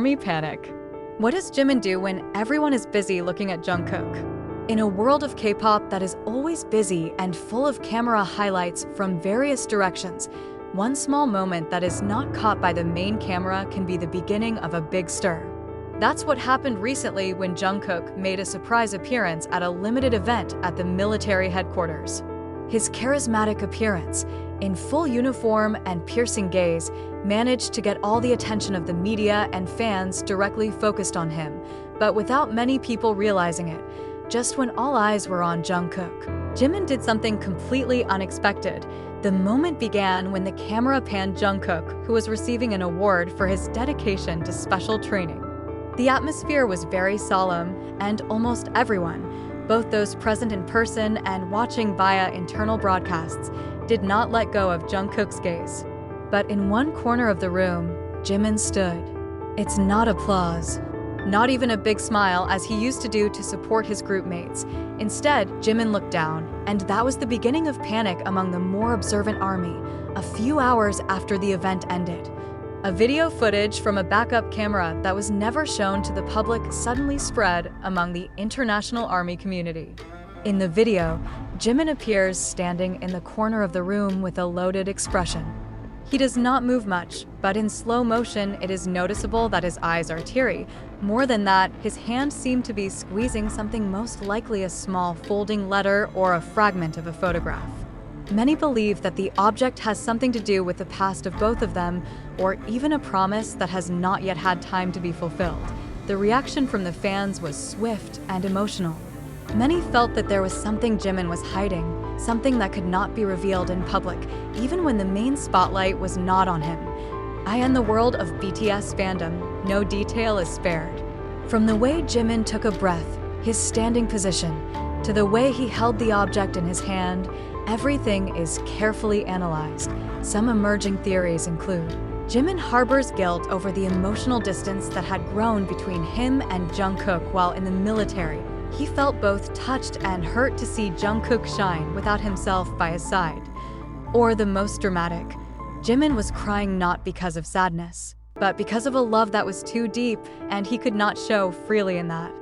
Army panic. What does Jimin do when everyone is busy looking at Jungkook? In a world of K-pop that is always busy and full of camera highlights from various directions, one small moment that is not caught by the main camera can be the beginning of a big stir. That's what happened recently when Jungkook made a surprise appearance at a limited event at the military headquarters. His charismatic appearance, in full uniform and piercing gaze, managed to get all the attention of the media and fans directly focused on him, but without many people realizing it. Just when all eyes were on Jungkook, Jimin did something completely unexpected. The moment began when the camera panned Jungkook, who was receiving an award for his dedication to special training. The atmosphere was very solemn, and almost everyone, both those present in person and watching via internal broadcasts, did not let go of Jungkook's gaze. But in one corner of the room, Jimin stood. It's not applause, not even a big smile as he used to do to support his group mates. Instead, Jimin looked down, and that was the beginning of panic among the more observant army, a few hours after the event ended. A video footage from a backup camera that was never shown to the public suddenly spread among the international army community. In the video, Jimin appears standing in the corner of the room with a loaded expression. He does not move much, but in slow motion it is noticeable that his eyes are teary. More than that, his hand seemed to be squeezing something, most likely a small folding letter or a fragment of a photograph. Many believe that the object has something to do with the past of both of them, or even a promise that has not yet had time to be fulfilled. The reaction from the fans was swift and emotional. Many felt that there was something Jimin was hiding, something that could not be revealed in public, even when the main spotlight was not on him. In the world of BTS fandom, no detail is spared. From the way Jimin took a breath, his standing position, to the way he held the object in his hand, everything is carefully analyzed. Some emerging theories include: Jimin harbors guilt over the emotional distance that had grown between him and Jungkook while in the military. He felt both touched and hurt to see Jungkook shine without himself by his side. Or the most dramatic, Jimin was crying not because of sadness, but because of a love that was too deep and he could not show freely in that.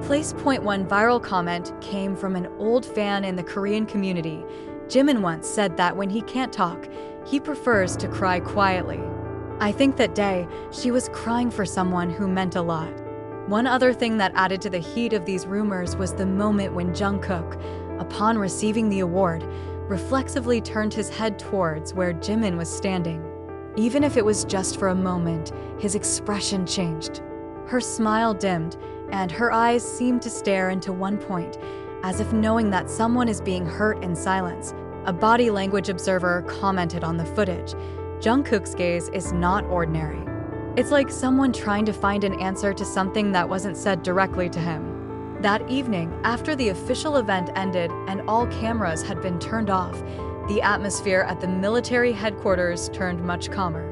One viral comment came from an old fan in the Korean community. Jimin once said that when he can't talk, he prefers to cry quietly. I think that day, she was crying for someone who meant a lot. One other thing that added to the heat of these rumors was the moment when Jungkook, upon receiving the award, reflexively turned his head towards where Jimin was standing. Even if it was just for a moment, his expression changed. Her smile dimmed, and her eyes seemed to stare into one point, as if knowing that someone is being hurt in silence. A body language observer commented on the footage. Jungkook's gaze is not ordinary. It's like someone trying to find an answer to something that wasn't said directly to him. That evening, after the official event ended and all cameras had been turned off, the atmosphere at the military headquarters turned much calmer.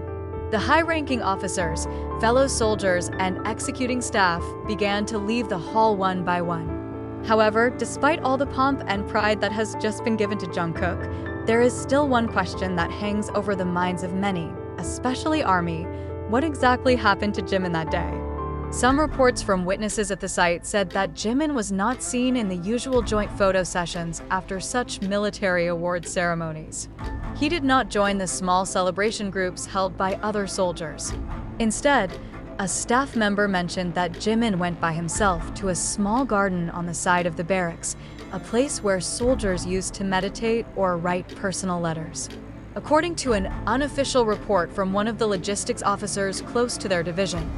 The high-ranking officers, fellow soldiers, and executing staff began to leave the hall one by one. However, despite all the pomp and pride that has just been given to Jungkook, there is still one question that hangs over the minds of many, especially ARMY. What exactly happened to Jimin that day? Some reports from witnesses at the site said that Jimin was not seen in the usual joint photo sessions after such military award ceremonies. He did not join the small celebration groups held by other soldiers. Instead, a staff member mentioned that Jimin went by himself to a small garden on the side of the barracks, a place where soldiers used to meditate or write personal letters. According to an unofficial report from one of the logistics officers close to their division,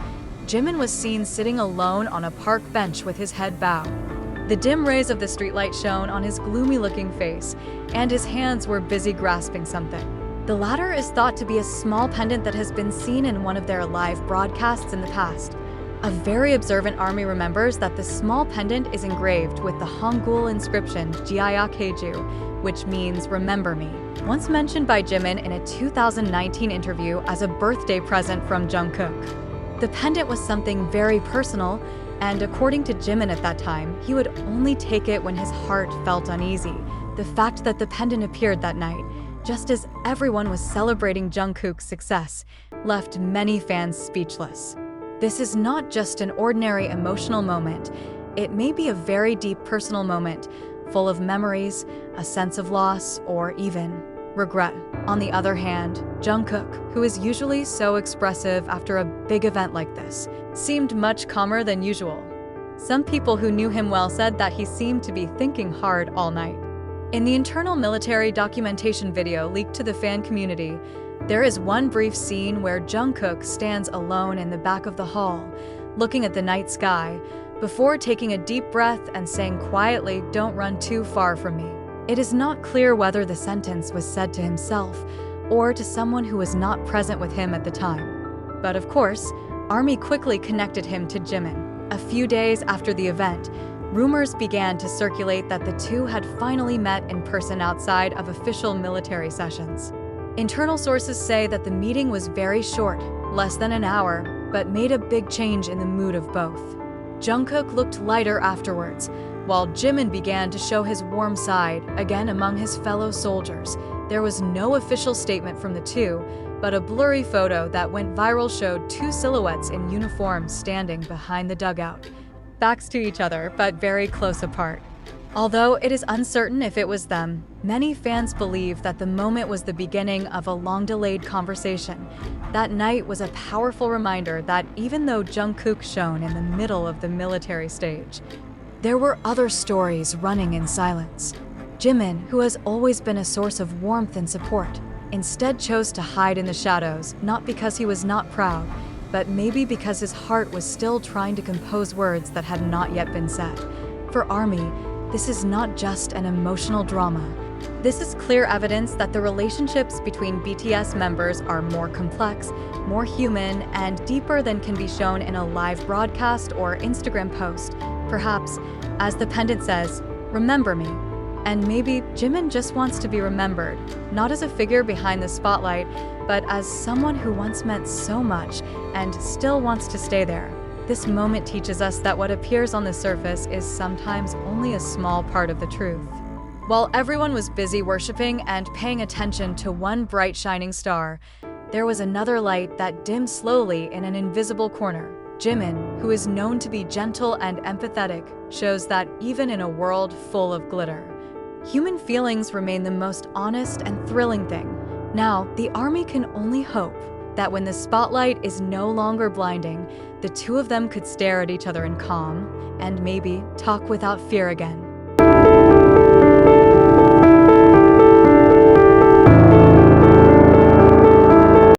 Jimin was seen sitting alone on a park bench with his head bowed. The dim rays of the streetlight shone on his gloomy-looking face, and his hands were busy grasping something. The latter is thought to be a small pendant that has been seen in one of their live broadcasts in the past. A very observant army remembers that the small pendant is engraved with the Hangul inscription Jimqin, which means "remember me," once mentioned by Jimin in a 2019 interview as a birthday present from Jungkook. The pendant was something very personal, and according to Jimin at that time, he would only take it when his heart felt uneasy. The fact that the pendant appeared that night, just as everyone was celebrating Jungkook's success, left many fans speechless. This is not just an ordinary emotional moment. It may be a very deep personal moment, full of memories, a sense of loss, or even regret. On the other hand, Jungkook, who is usually so expressive after a big event like this, seemed much calmer than usual. Some people who knew him well said that he seemed to be thinking hard all night. In the internal military documentation video leaked to the fan community, there is one brief scene where Jungkook stands alone in the back of the hall, looking at the night sky, before taking a deep breath and saying quietly, "Don't run too far from me." It is not clear whether the sentence was said to himself or to someone who was not present with him at the time. But of course, ARMY quickly connected him to Jimin. A few days after the event, rumors began to circulate that the two had finally met in person outside of official military sessions. Internal sources say that the meeting was very short, less than an hour, but made a big change in the mood of both. Jungkook looked lighter afterwards, while Jimin began to show his warm side, again among his fellow soldiers. There was no official statement from the two, but a blurry photo that went viral showed two silhouettes in uniform standing behind the dugout, backs to each other but very close apart. Although it is uncertain if it was them, many fans believe that the moment was the beginning of a long-delayed conversation. That night was a powerful reminder that even though Jungkook shone in the middle of the military stage, there were other stories running in silence. Jimin, who has always been a source of warmth and support, instead chose to hide in the shadows, not because he was not proud, but maybe because his heart was still trying to compose words that had not yet been said. For ARMY, this is not just an emotional drama. This is clear evidence that the relationships between BTS members are more complex, more human, and deeper than can be shown in a live broadcast or Instagram post. Perhaps, as the pendant says, "Remember me." And maybe Jimin just wants to be remembered, not as a figure behind the spotlight, but as someone who once meant so much and still wants to stay there. This moment teaches us that what appears on the surface is sometimes only a small part of the truth. While everyone was busy worshiping and paying attention to one bright shining star, there was another light that dimmed slowly in an invisible corner. Jimin, who is known to be gentle and empathetic, shows that even in a world full of glitter, human feelings remain the most honest and thrilling thing. Now, the ARMY can only hope that when the spotlight is no longer blinding, the two of them could stare at each other in calm and maybe talk without fear again.